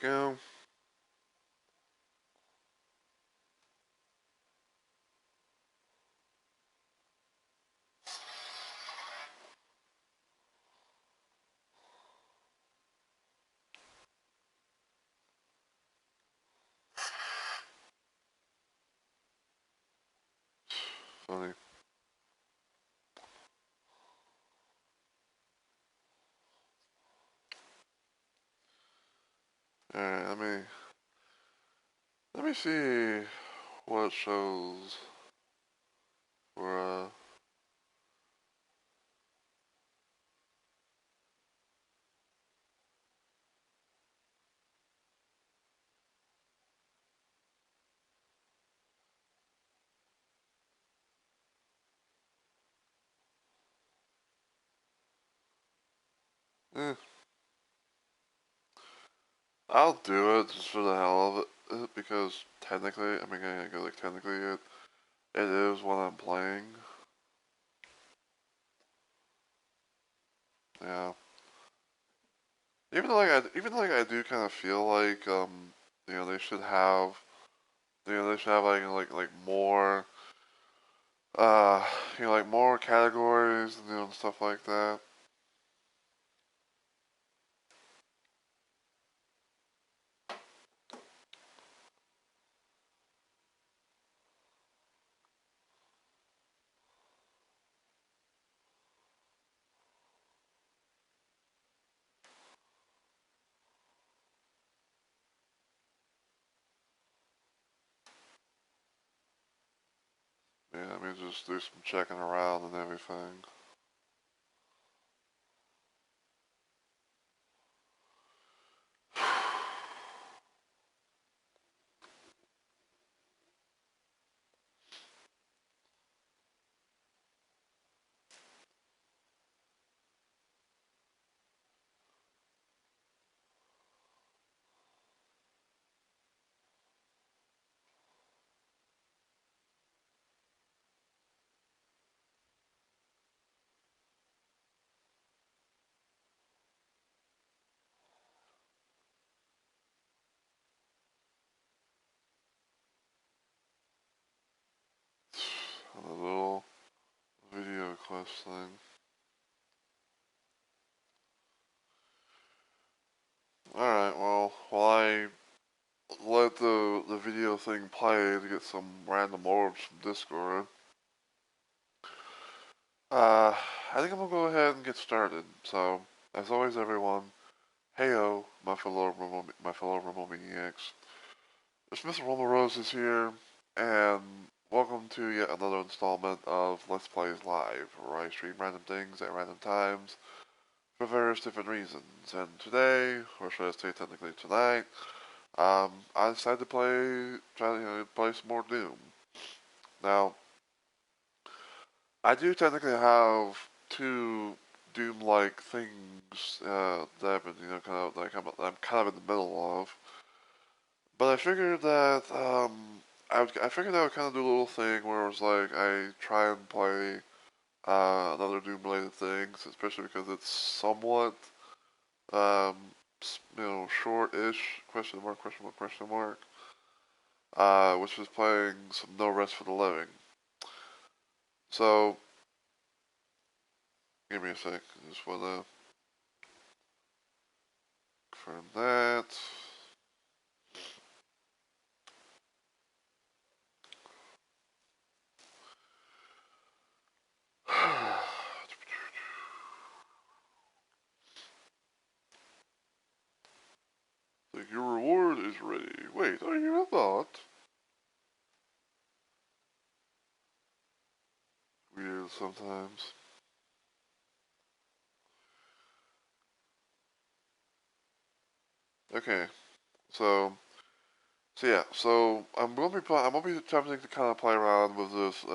go. Funny. Alright, let me see what it shows for I'll do it just for the hell of it because technically, I go like technically it is what I'm playing. Yeah. Even though I do kind of feel like they should have they should have like more uh like more categories and stuff like that. Yeah, let me just do some checking around and everything. A little video quest thing. Alright, well, while I let the video thing play to get some random orbs from Discord, uh, I think I'm gonna go ahead and get started. So, as always, everyone, heyo, my fellow Romomaniacs. It's Mr. Romo Rose is here, and welcome to yet another installment of Let's Plays Live, where I stream random things at random times for various different reasons. And today, or should I say technically tonight, I decided to play some more Doom. Now, I do technically have two Doom-like things that I've been, I'm kind of in the middle of. But I figured that I figured I would kind of do a little thing where it was like I try and play another Doom-related things, especially because it's somewhat um, short-ish, question mark, question mark, question mark, which was playing some No Rest for the Living. So, give me a sec. I just want to confirm that. Your reward is ready. Wait, are you a bot? Weird sometimes. Okay, so I'm gonna be attempting to kind of play around with this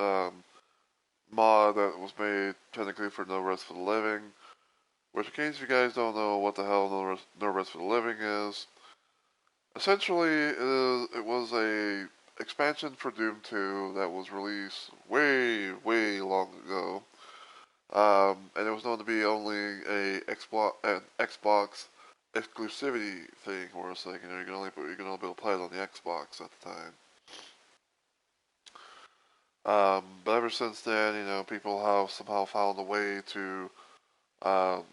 mod that was made technically for No Rest for the Living. Which, in case you guys don't know what the hell No Rest for the Living is, essentially it was a expansion for Doom 2 that was released way, way long ago. And it was known to be only an Xbox exclusivity thing where it's like, you know, you can only be able to play it on the Xbox at the time. But ever since then, you know, people have somehow found a way to, you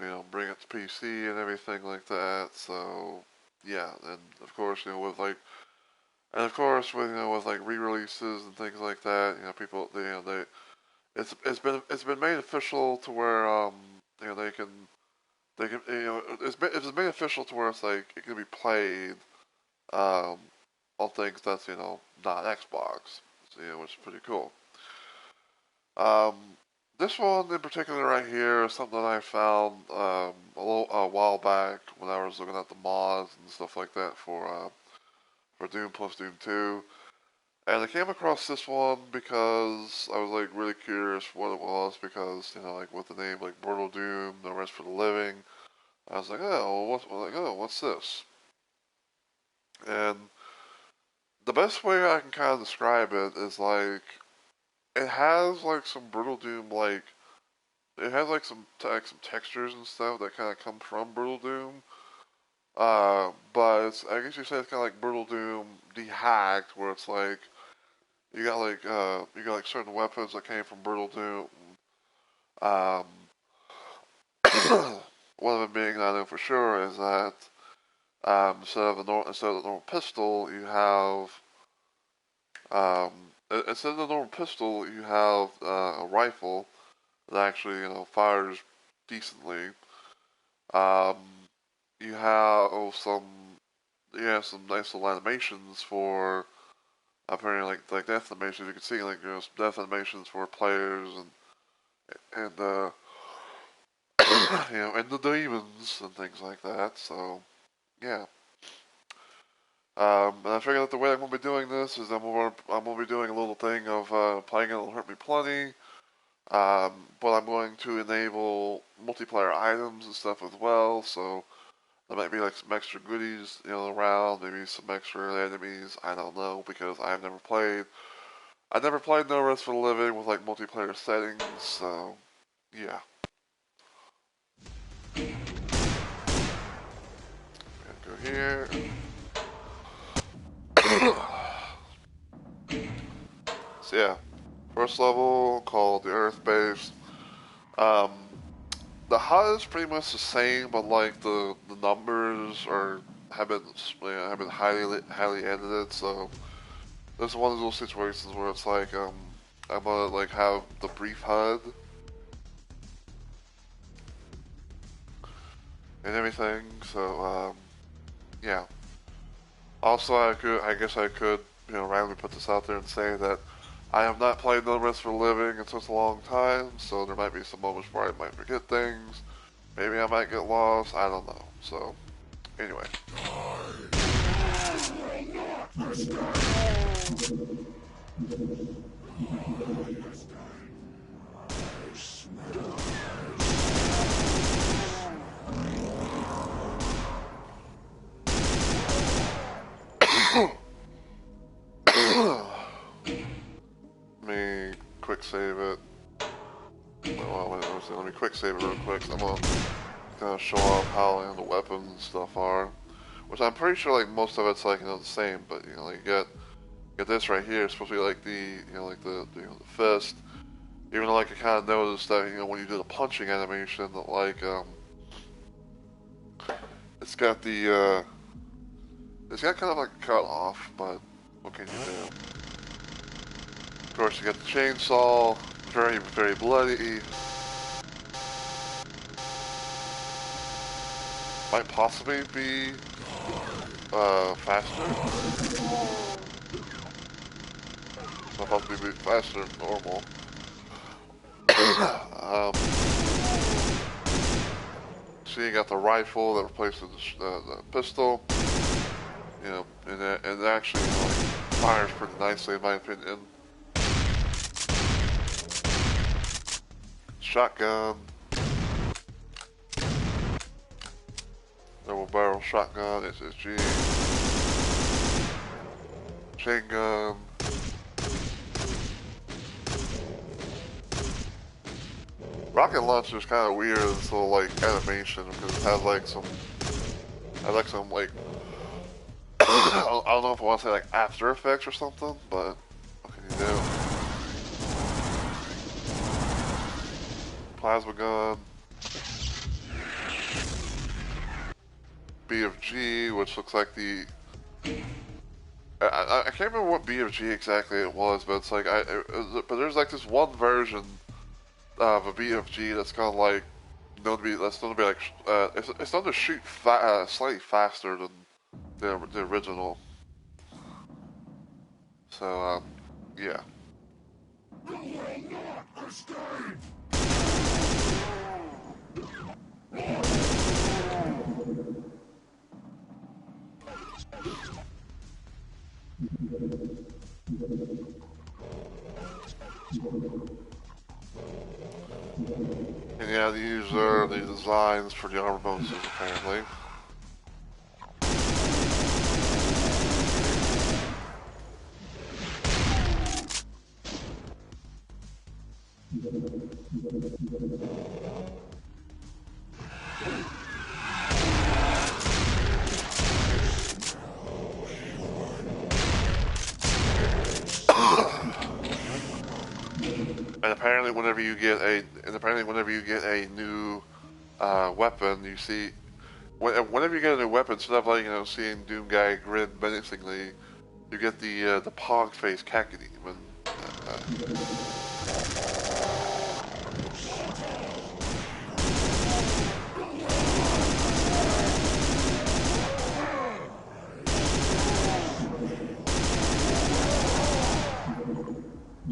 know, bring it to PC and everything like that. So, yeah, and of course, you know, with, you know, with like re-releases and things like that, you know, people, they, you know, it's been made official to where, you know, they can, you know, it's made official to where it's like it can be played, um, on things that's, you know, not Xbox, so, you know, which is pretty cool. Um, this one in particular right here is something that I found a while back when I was looking at the mods and stuff like that for Doom plus Doom 2. And I came across this one because I was like really curious what it was because, you know, like with the name like Brutal Doom, No Rest for the Living, I was like, oh, what's this? And the best way I can kind of describe it is like it has like some Brutal Doom like it has like some textures and stuff that kind of come from Brutal Doom. But I guess you say it's kind of like Brutal Doom dehacked, where it's like you got like certain weapons that came from Brutal Doom. Um, one of them being I know for sure is that instead of the normal pistol, you have instead of the normal pistol, you have a rifle that actually, you know, fires decently. Um, you have some nice little animations for apparently like death animations. You can see like there's death animations for players and you know, and the demons and things like that. So yeah. And I figured that the way I'm gonna be doing this is I'm gonna be doing a little thing of playing It'll Hurt Me Plenty. But I'm going to enable multiplayer items and stuff as well. So there might be like some extra goodies, you know, around. Maybe some extra enemies. I don't know because I've never played. I never played No Rest for the Living with like multiplayer settings. So yeah. Go here. So yeah, first level called the Earth Base. Um, the HUD is pretty much the same, but like the numbers are have been highly edited. So there's one of those situations where it's like I'm gonna like have the brief HUD and everything. So yeah. Also, I guess I could, you know, randomly put this out there and say that I have not played No Rest for the Living in such a long time, so there might be some moments where I might forget things. Maybe I might get lost. I don't know. So, anyway. Let me quick save it. Well, let me quick save it real quick. I'm gonna show off how the weapons and stuff are, which I'm pretty sure like most of it's like the same. But you know, like you get this right here. It's supposed to be like the fist. Even though like I kind of noticed that when you do the punching animation, that like it's got it's got kind of like a cut off. But what can you do? Of course, you got the chainsaw, very bloody. Might possibly be faster. Might possibly be faster than normal. So you got the rifle that replaces the pistol. You know, and it actually fires pretty nicely in my opinion. Shotgun. Double barrel shotgun, SSG. Chain gun. Rocket launcher is kind of weird, this little like animation because it has like some I like some like I don't know if I want to say like After Effects or something, but what can you do? Plasma gun, BFG, which looks like the I can't remember what BFG exactly it was, but it's like but there's like this one version of a BFG that's kind of like known to be like it's known to shoot slightly faster than the original. So yeah. You will not escape. And yeah, these are the designs for the armor bonuses, apparently. And apparently, whenever you get a new weapon, you see whenever you get a new weapon, instead of like seeing Doom Guy grin menacingly, you get the Pog face Khaki Demon.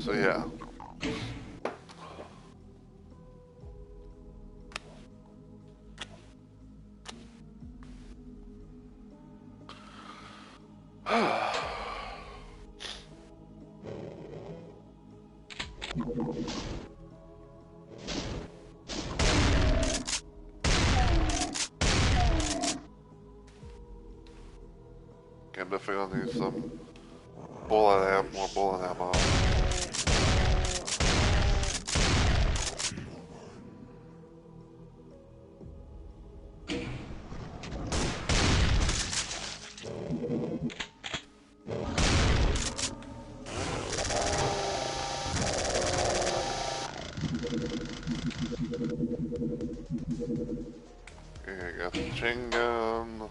So yeah. I'm definitely gonna need some more bullet ammo. Okay, I got the chain gun.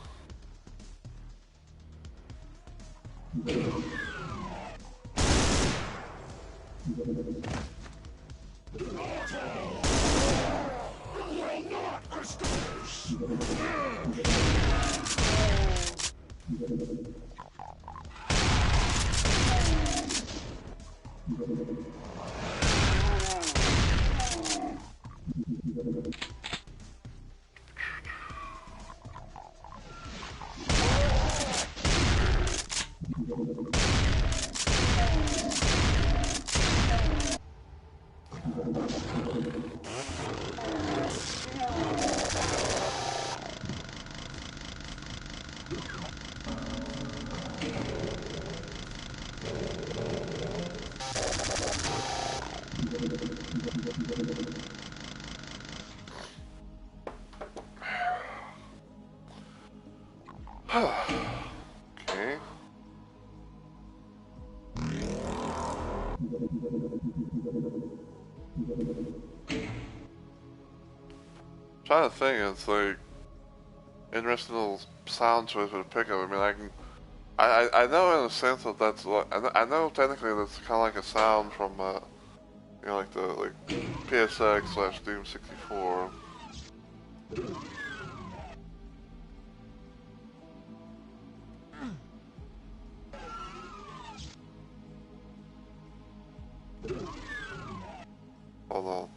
Okay. Trying to think, it's like interesting little sound choice with a pickup. I mean, I know in a sense that that's like, I know technically that's kind of like a sound from like the PSX / Doom 64. Hold on.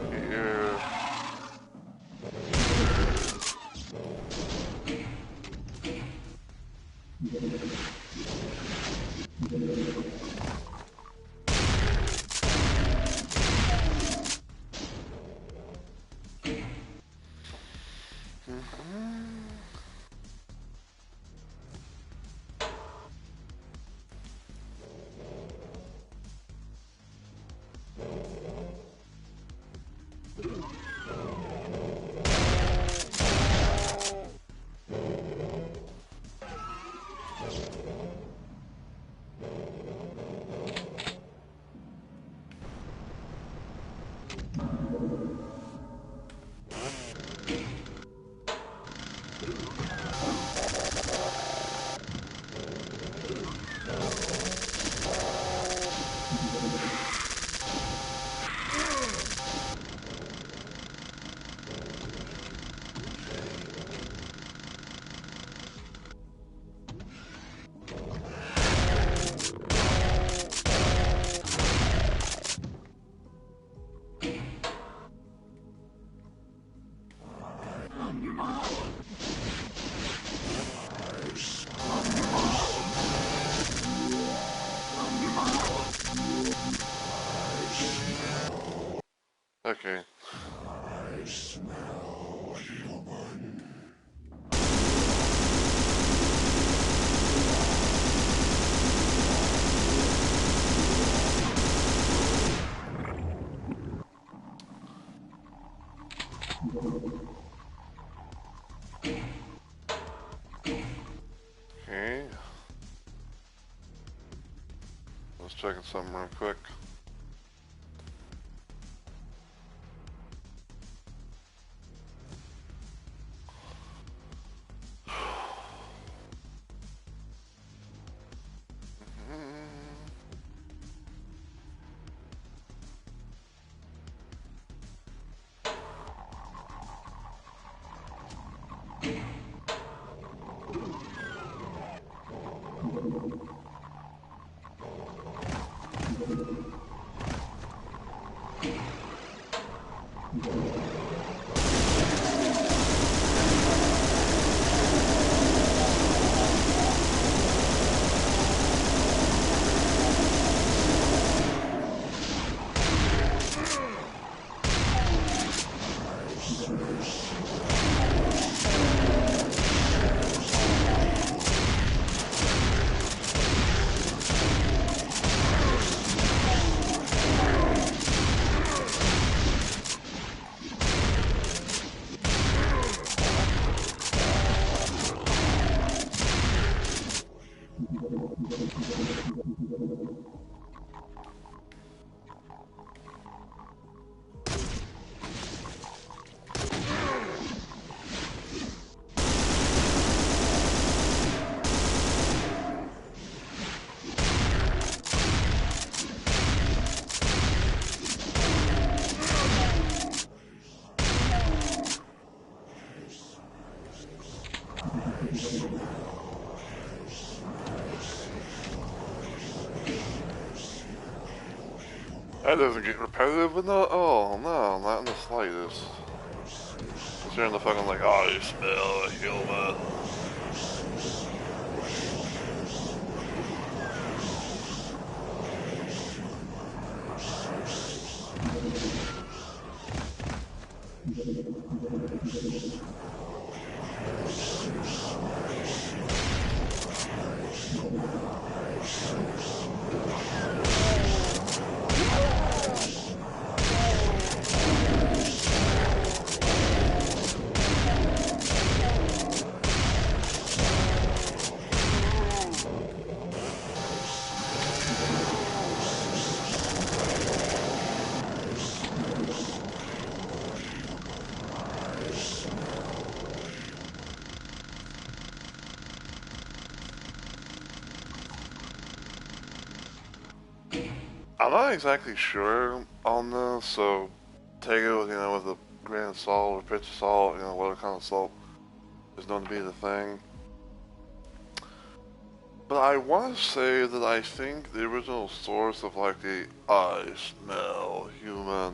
Here. Okay. Okay. Let's check something real quick. That doesn't get repetitive enough. Oh no, not in the slightest. Considering the fucking like, oh, you smell a human. I'm not exactly sure on this, so take it with, with a grain of salt or pinch of salt, whatever kind of salt is known to be the thing. But I want to say that I think the original source of like the I smell human,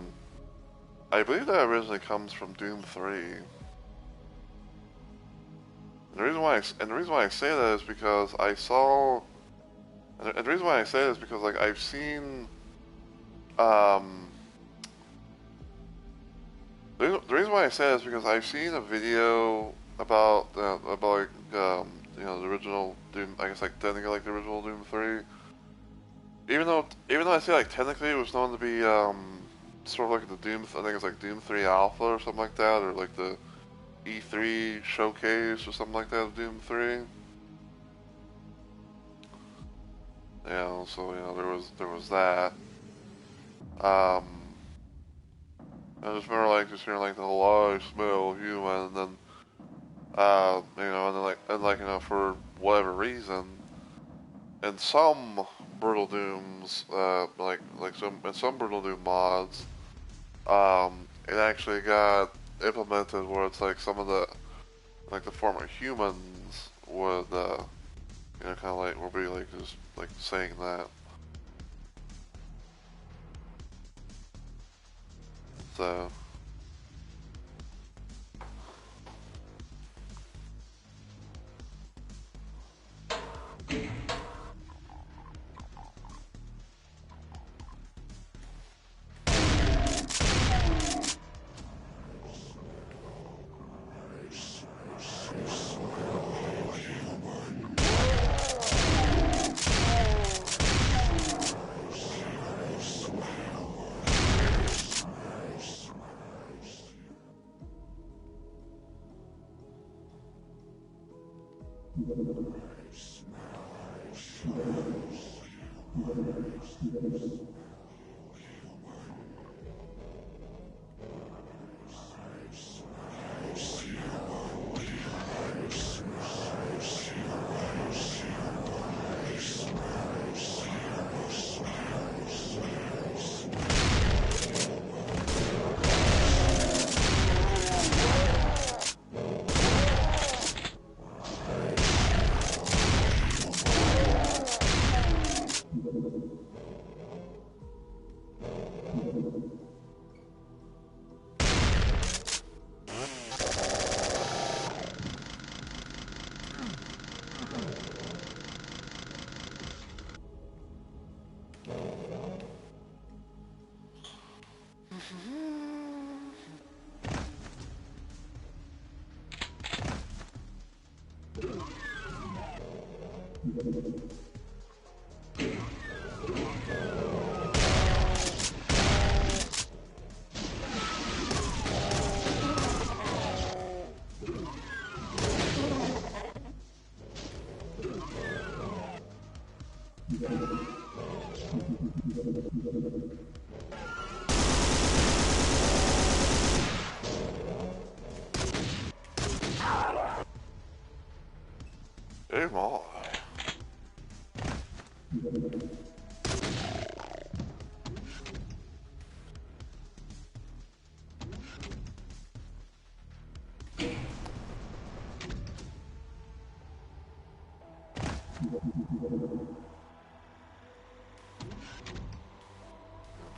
I believe that originally comes from Doom 3. And the reason why I say that is because I saw And the reason why I say this is because like I've seen um the reason why I say this is because I've seen a video about like you know the original Doom, I guess like technically like the original Doom 3. Even though I say like technically it was known to be sort of like the Doom, I think it's like Doom 3 Alpha or something like that, or like the E3 showcase or something like that of Doom 3. Yeah, so you know there was that. Um, I just remember like just hearing like the whole I smell human, and then you know, and like you know for whatever reason, in some Brutal Dooms, like some Brutal Doom mods, it actually got implemented where it's like some of the like the former humans would you know kind of like will be like just like saying that. So hey my.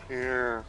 Here.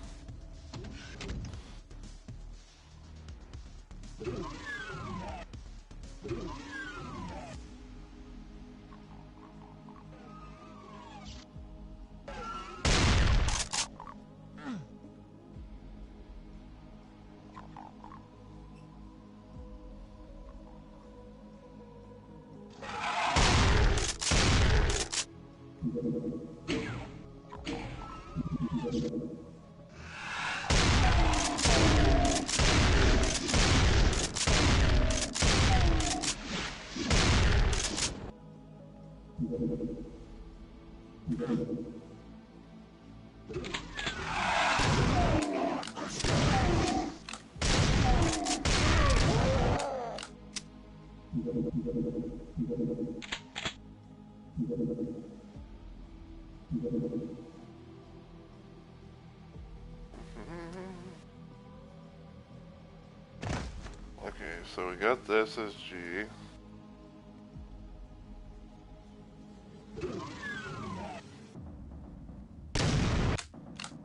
Okay, so we got this as G.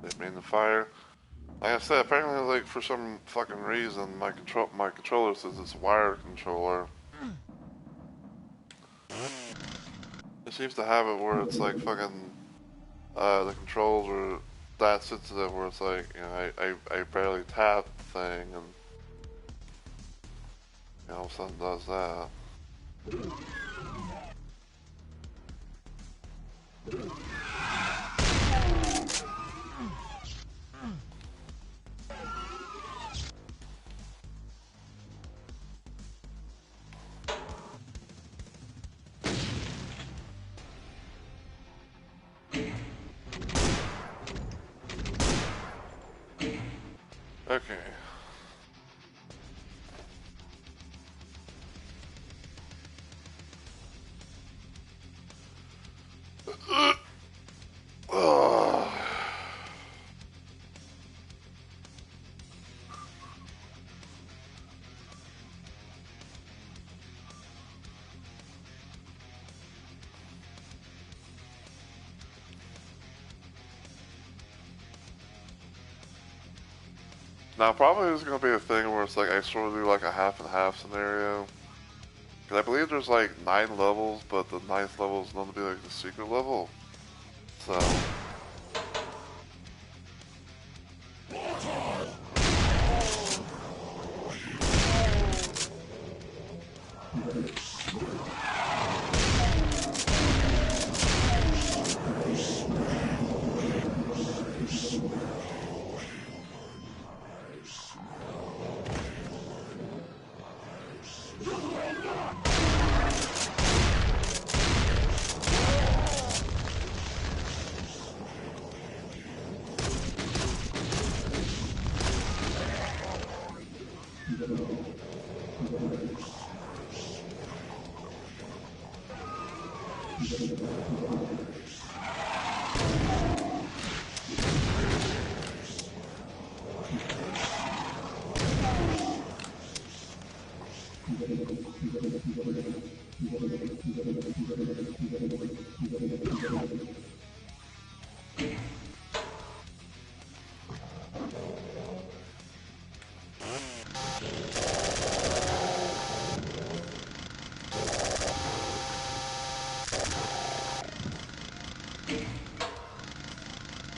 That made the fire. Like I said, apparently, like for some fucking reason, my controller says it's a wire controller. It seems to have it where it's like fucking, the controls are that sensitive where it's like, you know, I barely tap the thing and, you know, all of a sudden does that. Okay. Now, probably there's going to be a thing where it's like I sort of do like a half and half scenario. Because I believe there's like 9 levels, but the 9th level is known to be like the secret level. So.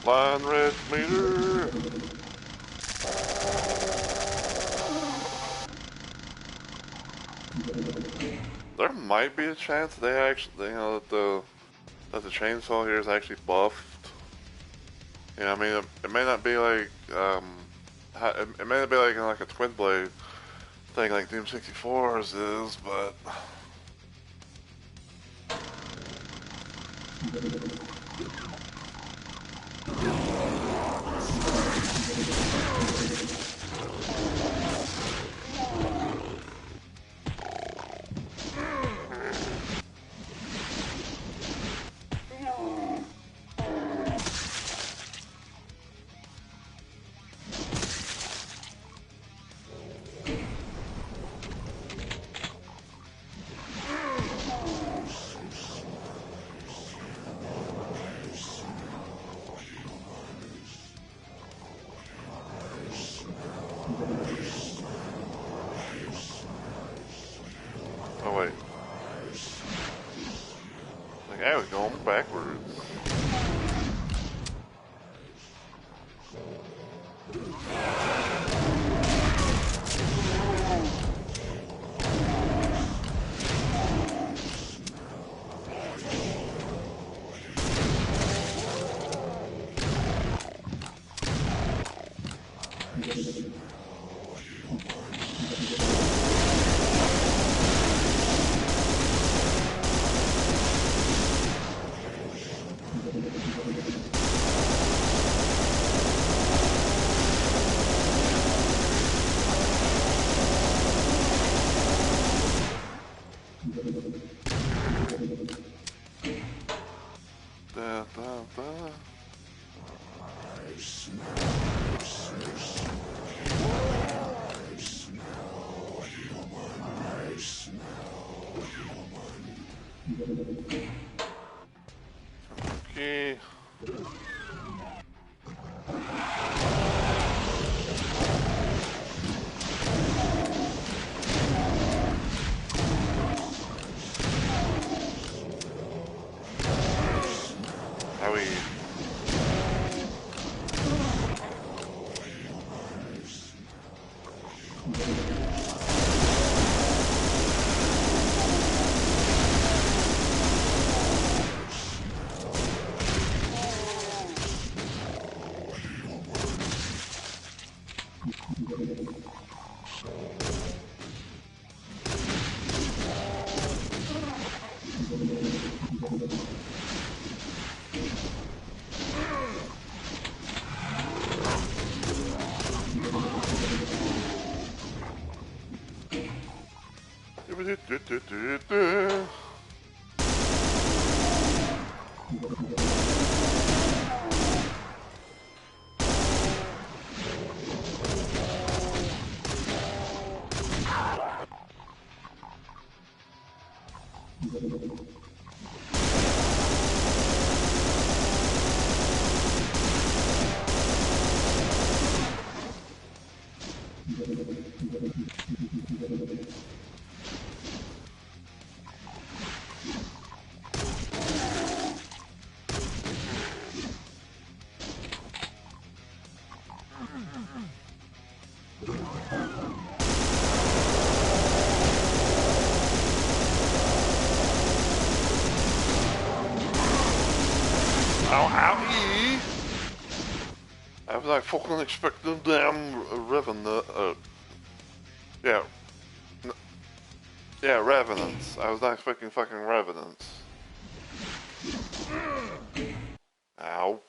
Line red meter. There might be a chance they actually, you know, that the chainsaw here is actually buffed. You know, I mean, it may not be like, it may not be like a twin blade thing like Doom 64's is, but. Oh wait. Like I was going backwards. Da, da, da. Okay. Ow, owie! I was like fucking expecting damn Revenant, yeah. Yeah, Revenants. I was not expecting fucking Revenants. Ow.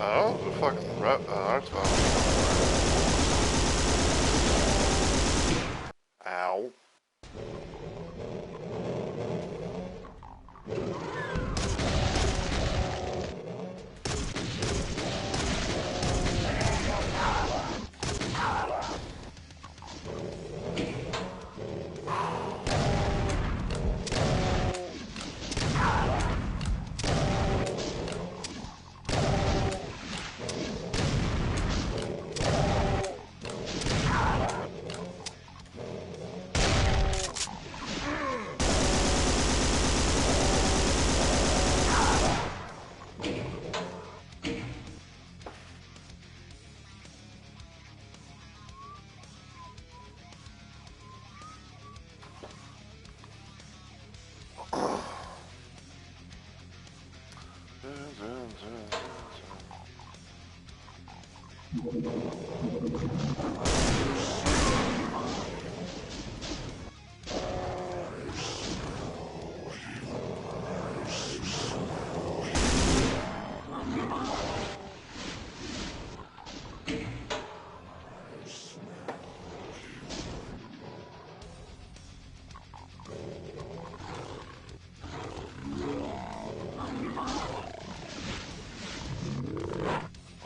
Oh, the fucking arts file. Ow.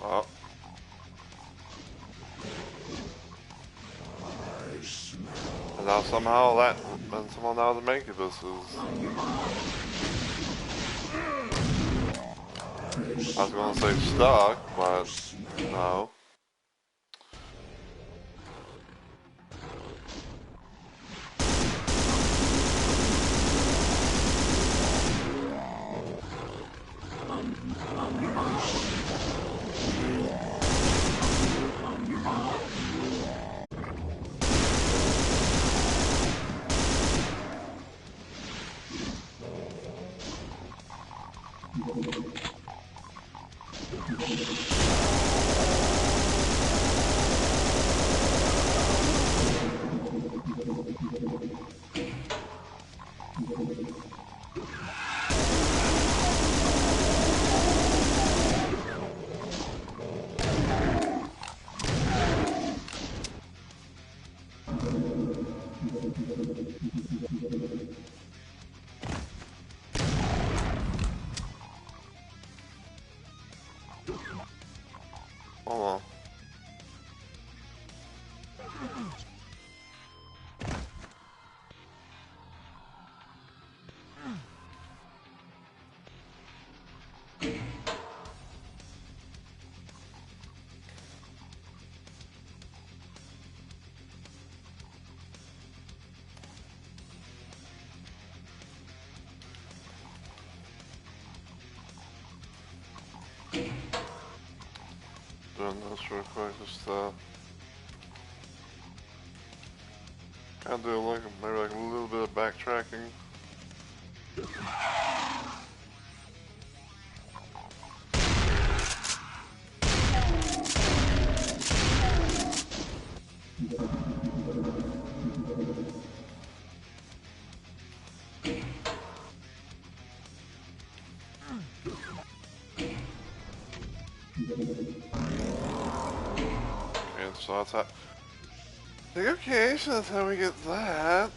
Oh. And now somehow that, and somehow now the Mancubus is... I was gonna say stuck, but no. Hold on. Doing this real quick, just kind of do like maybe like a little bit of backtracking. And so that's how. Okay, so that's how we get that.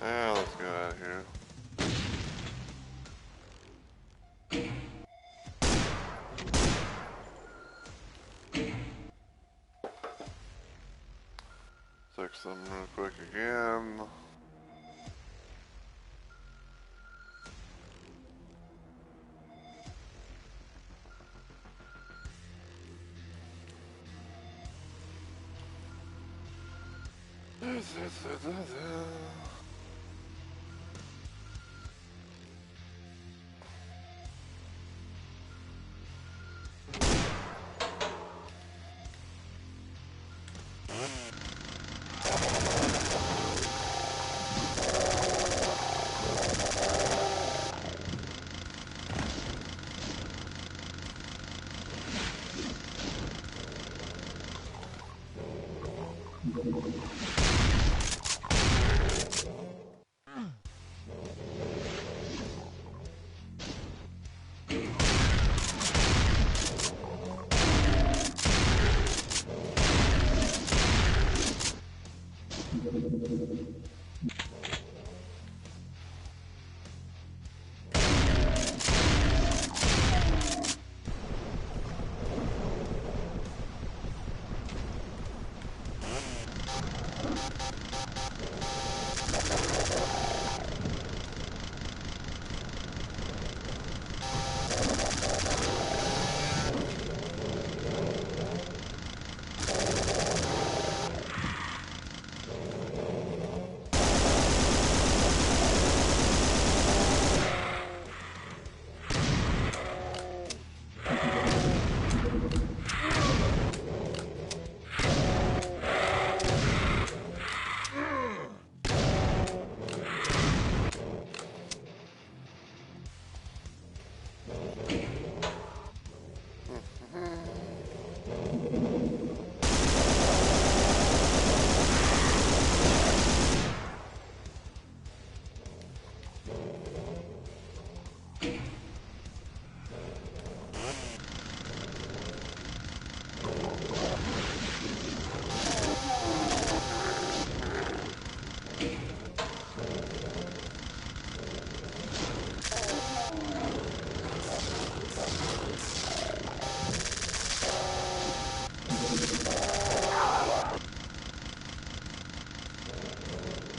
Yeah, let's get out of here. Fix them real quick again.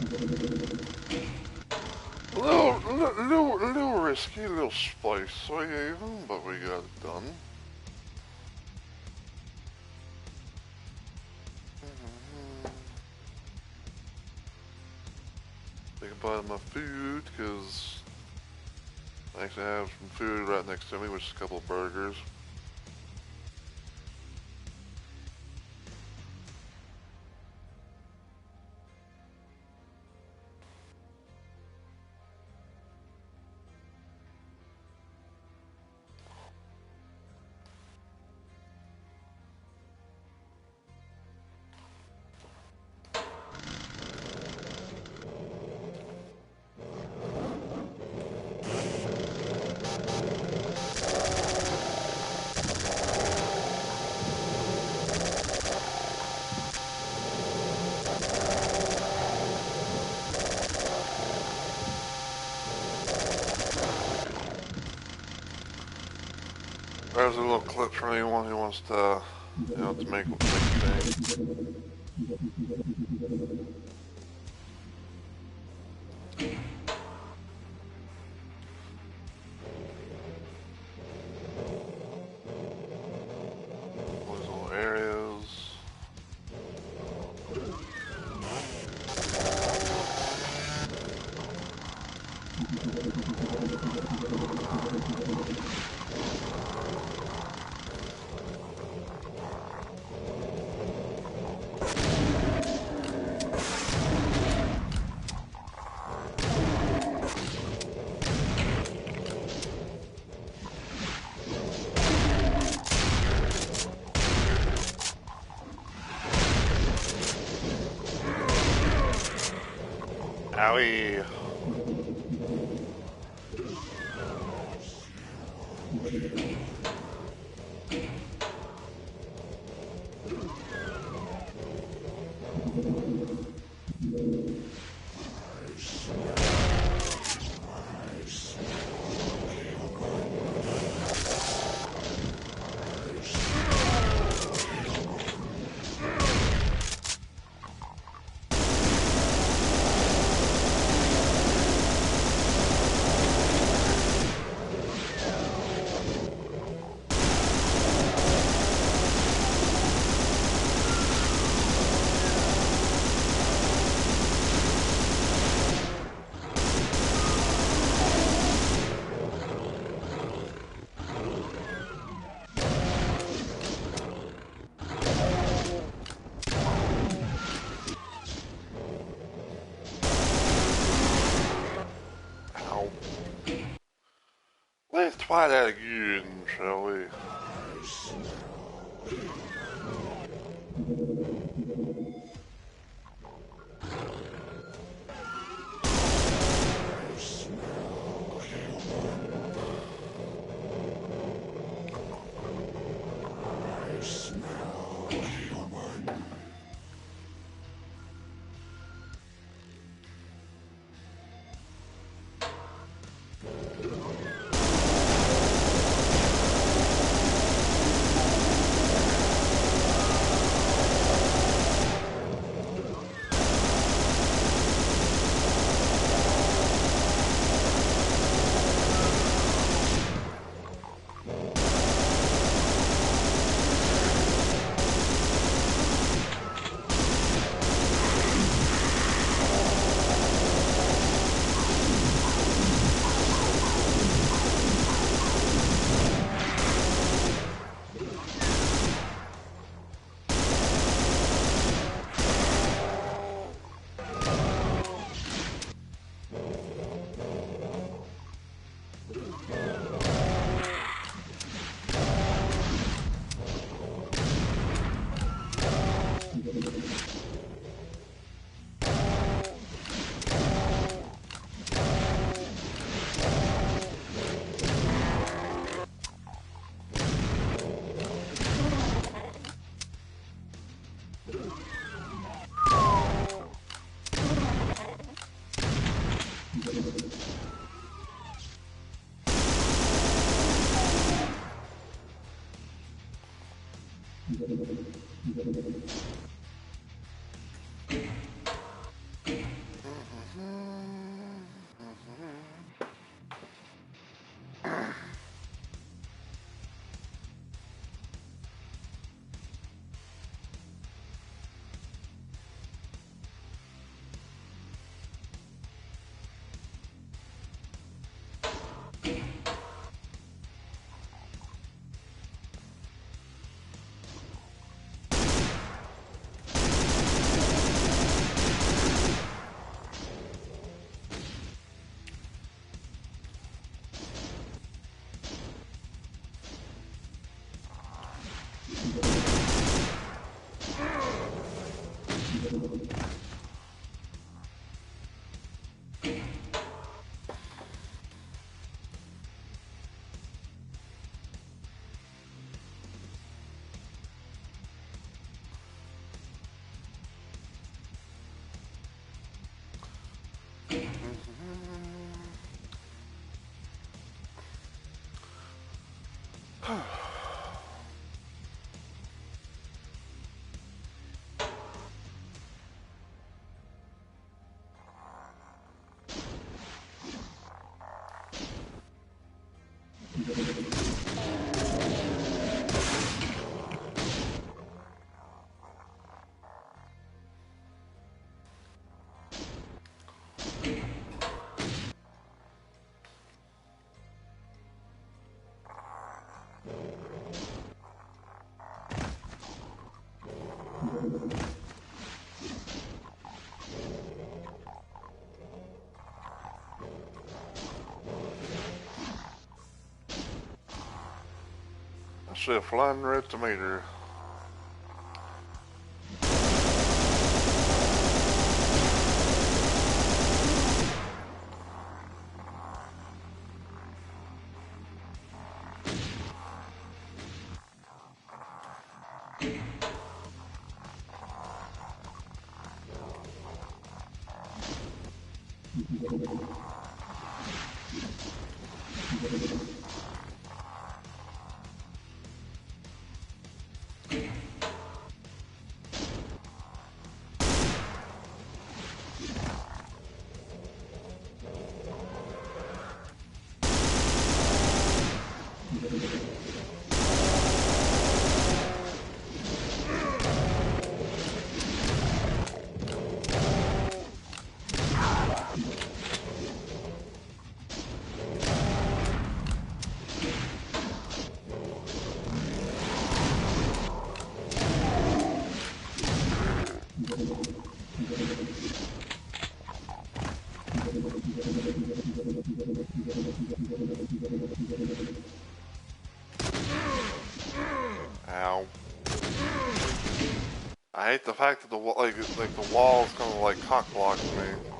A little risky, a little spicy even, but we got it done. Take a bite of my food, because I actually have some food right next to me, which is a couple of burgers. There's a little clip for anyone who wants to, to make a thing. Those little areas. Owie. Let's try that again, shall we? I see a flying red tomato. Ow. I hate the fact that the the walls kind of like cock blocks me.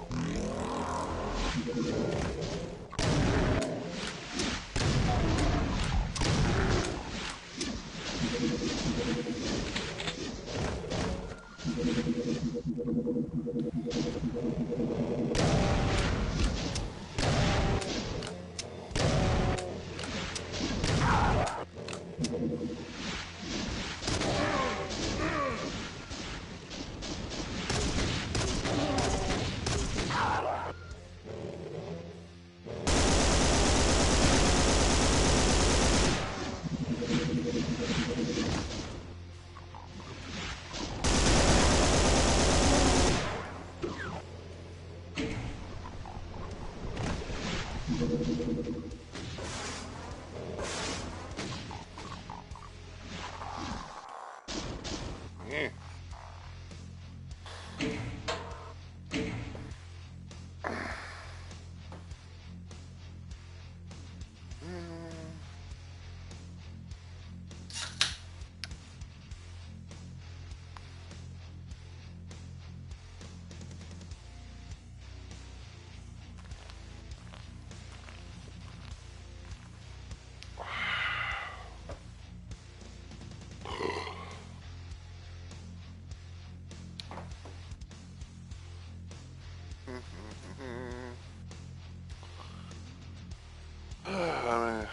I mean,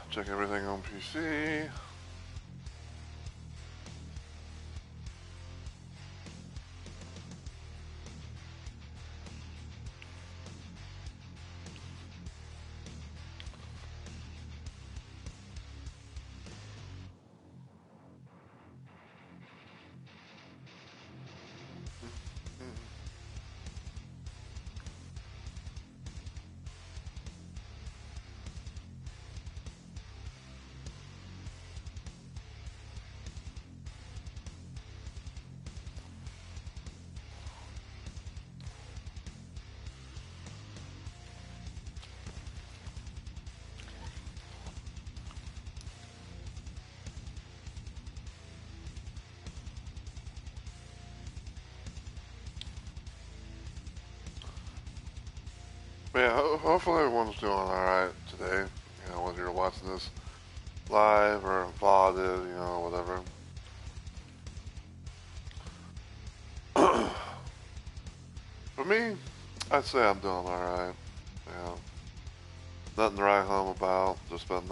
check everything on PC. But yeah, hopefully everyone's doing alright today. You know, whether you're watching this live or VOD, you know, whatever. For me, I'd say I'm doing alright. You know, nothing to write home about. Just been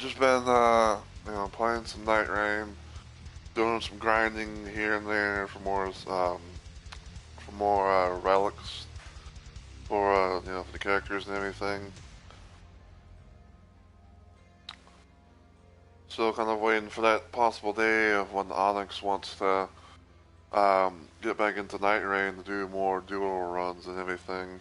just been, playing some Night Rain, doing some grinding here and there for more relics for the characters and everything. Still kind of waiting for that possible day of when Onyx wants to get back into Night Rain to do more dual runs and everything.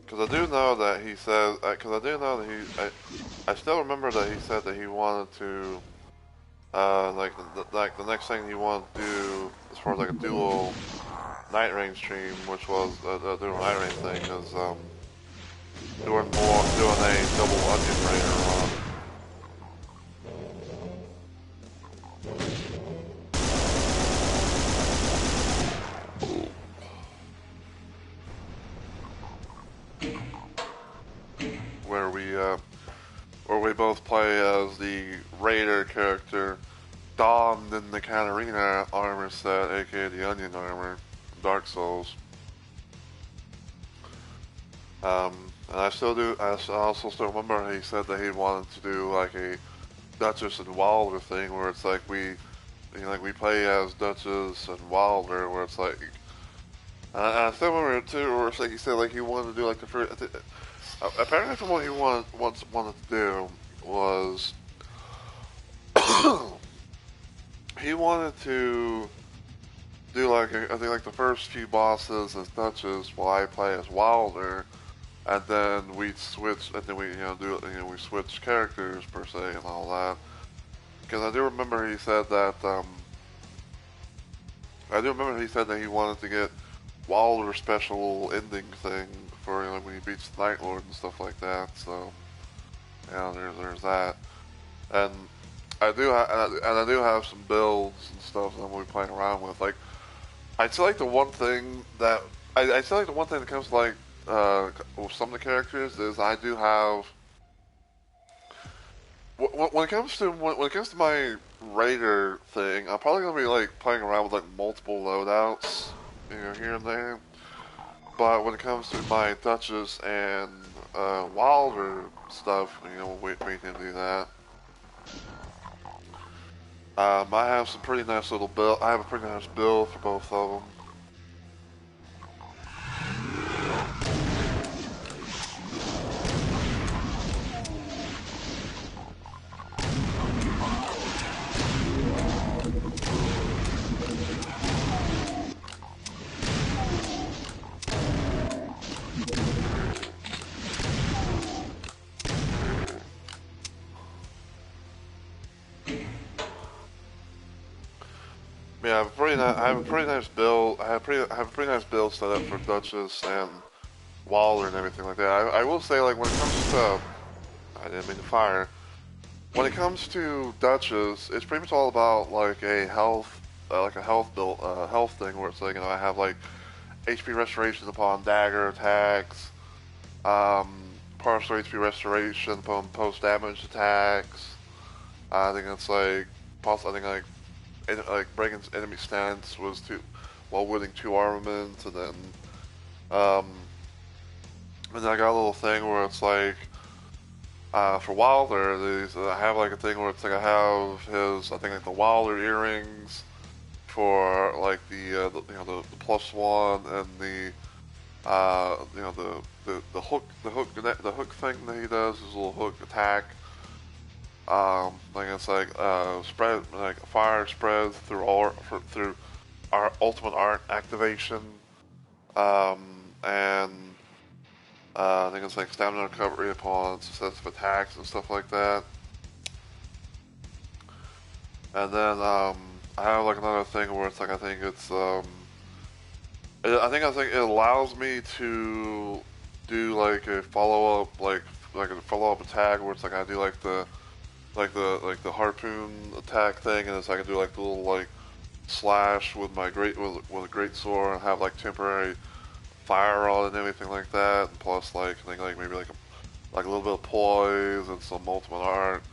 Because I do know that he said, because I do know that I still remember that he said that he wanted to, like the next thing he wanted to do as far as like a dual Night Rain stream, which was a dual Night Rain thing, is doing a double Onion Raider run. Where we both play as the Raider character, donned in the Katarina armor set, aka the Onion armor, from Dark Souls. And I also still remember he said that he wanted to do like a Duchess and Wilder thing, where it's like we play as Duchess and Wilder, where it's like, and I still remember it too, where it's like he said like he wanted to do like the first. Apparently, from what he wanted to do was he wanted to do like I think like the first few bosses as Duchess while I play as Wilder, and then we switch, and then we we switch characters per se and all that. Because I do remember he said that he wanted to get Wilder's special ending thing for when he beats the Night Lord and stuff like that. So there's that, and I do have some builds and stuff that I'm gonna be playing around with. Like I'd say like the one thing that comes to like with some of the characters is I do have when it comes to my Raider thing, I'm probably gonna be like playing around with like multiple loadouts, here and there. But when it comes to my Duchess and Wilder stuff, we'll wait for you to do that. I have some pretty nice little build. I have a pretty nice build for both of them. Yeah, I have a pretty nice build. I have a pretty nice build set up for Duchess and Waller and everything like that. I will say, like, when it comes to, I didn't mean to fire. When it comes to Duchess, it's pretty much all about like a health build, health thing where it's like I have like HP restoration upon dagger attacks, partial HP restoration upon post damage attacks. I think it's like breaking enemy stance was while wielding 2 armaments, and then I got a little thing where it's like for Wilder, I have like a thing where it's like I have his like the Wilder earrings for like the +1 and the hook thing that he does, his little hook attack. Like it's like spread like fire spreads through our ultimate art activation, and I think it's like stamina recovery upon successive attacks and stuff like that. And then I have like another thing where it's like I think it allows me to do like a follow up a follow up attack where it's like I do like the harpoon attack thing, and it's I can do like the little like slash with my with a great sword and have like temporary fire on it and everything like that, and plus like I think like maybe like a little bit of poise and some ultimate art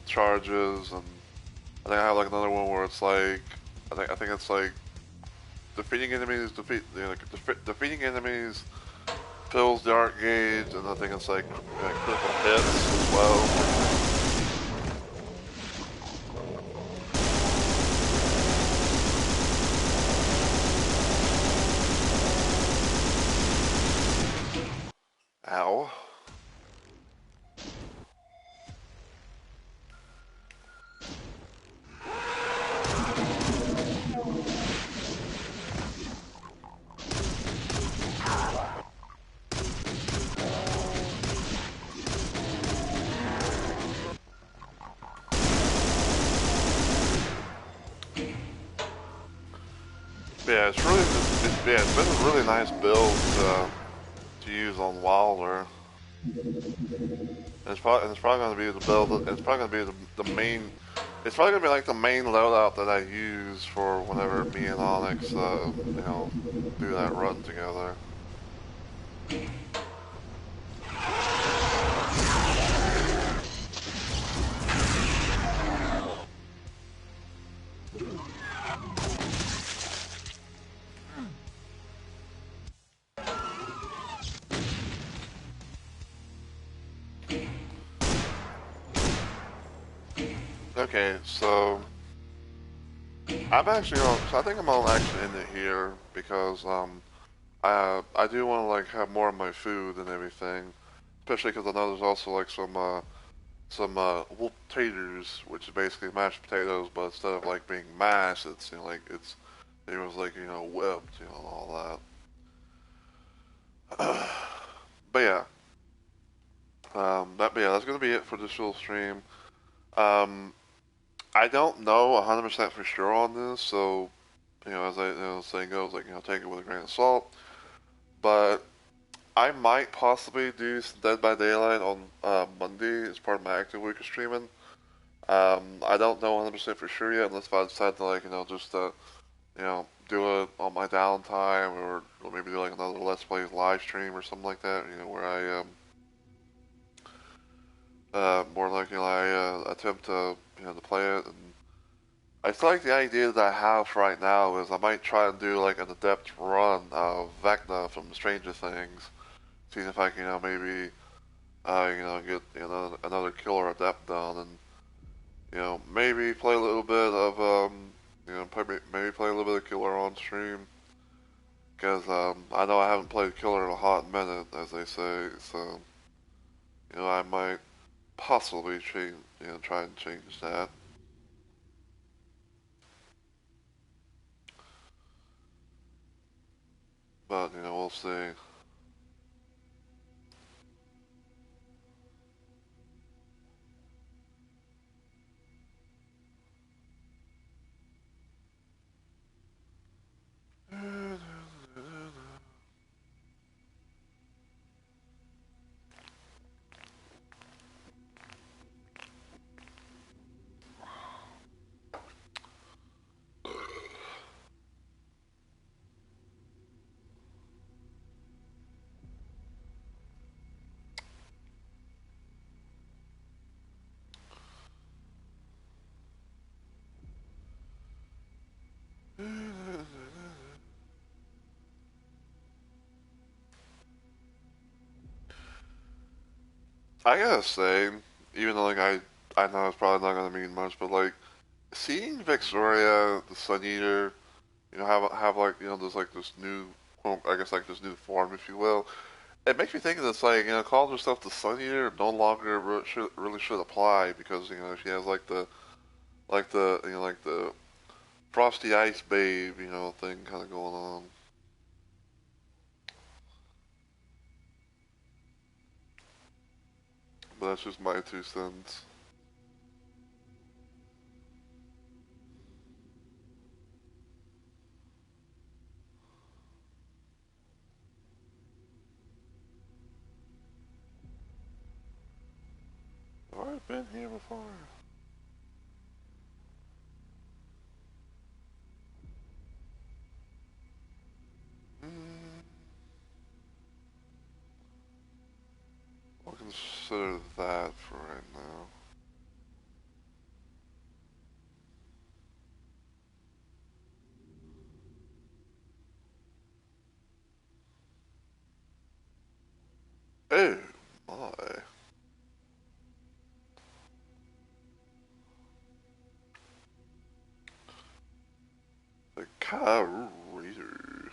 charges, and I think I have like another one where it's like I think it's like defeating enemies fills the art gauge, and I think it's like critical hits as well. Ow. Yeah, it's been a really nice build to use on Wilder. It's probably going to be the build. It's probably going to be the main. It's probably going to be like the main loadout that I use for whenever me and Onyx, do that run together. Okay, so I'm actually on. So I think I'm gonna actually end it here because I do want to like have more of my food and everything, especially because I know there's also like some wolf taters, which is basically mashed potatoes, but instead of like being mashed, it's like it was like whipped, and all that. But yeah, that's gonna be it for this little stream. Um, I don't know 100% for sure on this, so as the saying goes, like take it with a grain of salt. But I might possibly do some Dead by Daylight on Monday as part of my active week of streaming. I don't know 100% for sure yet, unless if I decide to like just do it on my downtime, or maybe do like another Let's Plays live stream or something like that. Where I more likely I attempt to to play it. And I feel like the idea that I have right now is I might try and do like an adept run of Vecna from Stranger Things, seeing if I can maybe get another killer adept done, and maybe play a little bit of maybe play a little bit of killer on stream. Because I know I haven't played killer in a hot minute, as they say, so I might possibly change, try and change that. But we'll see. I gotta say, even though like I know it's probably not gonna mean much, but like seeing Victoria the Sun Eater, have like there's like this new, well, I guess like this new form, if you will. It makes me think that it's like calling herself the Sun Eater no longer really should apply because she has like the like the Frosty Ice Babe thing kind of going on. But that's just my 2 cents. Have I been here before? Mm, I'll consider that for right now. Oh my. The car raiser.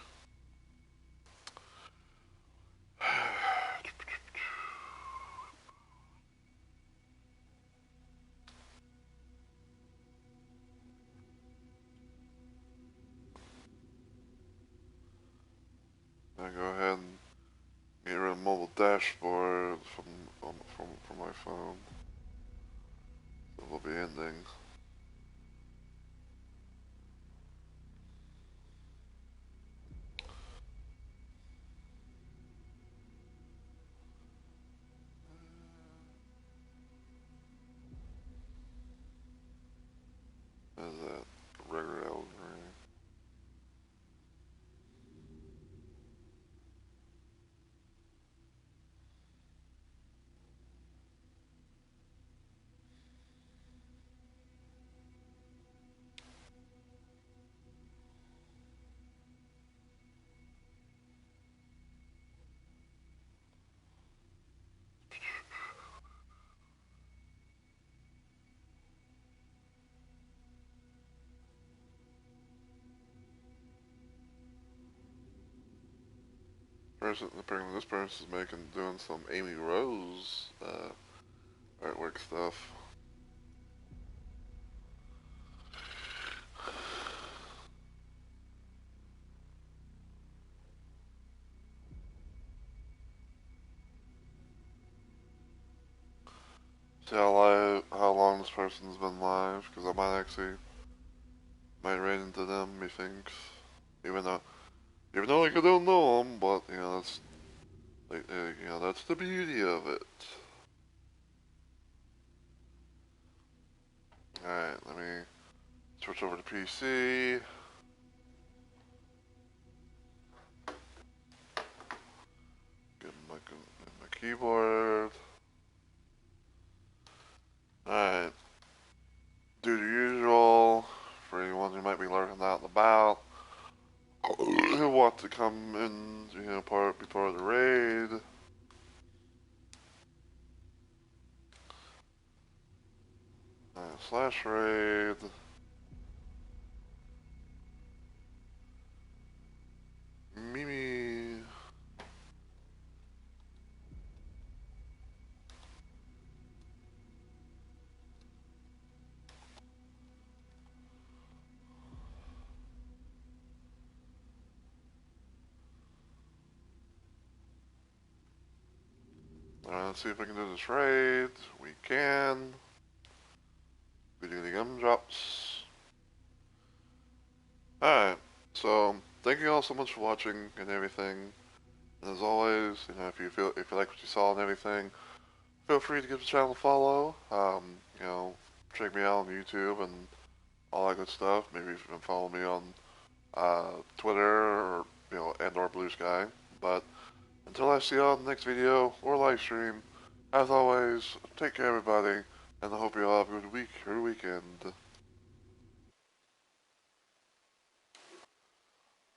I go ahead and get rid of mobile dashboard from my phone. So we'll be ending. Is that regular Elden Ring? Apparently this person's doing some Amy Rose artwork stuff. See how long this person's been live, because I might run into them, methinks. Even though, like I don't know them, but that's that's the beauty of it. All right, let me switch over to PC. Get my keyboard. All right, do the usual for anyone who might be lurking out and about. Who want to come and be part of the raid? Slash raid. Mimi. Let's see if we can do this raid. We can. We do the gumdrops. Alright, so thank you all so much for watching and everything. And as always, if you like what you saw and everything, feel free to give the channel a follow. Check me out on YouTube and all that good stuff. Maybe you can follow me on Twitter or or Blue Sky. But until I see you all in the next video or live stream, as always, take care everybody, and I hope you all have a good week or weekend.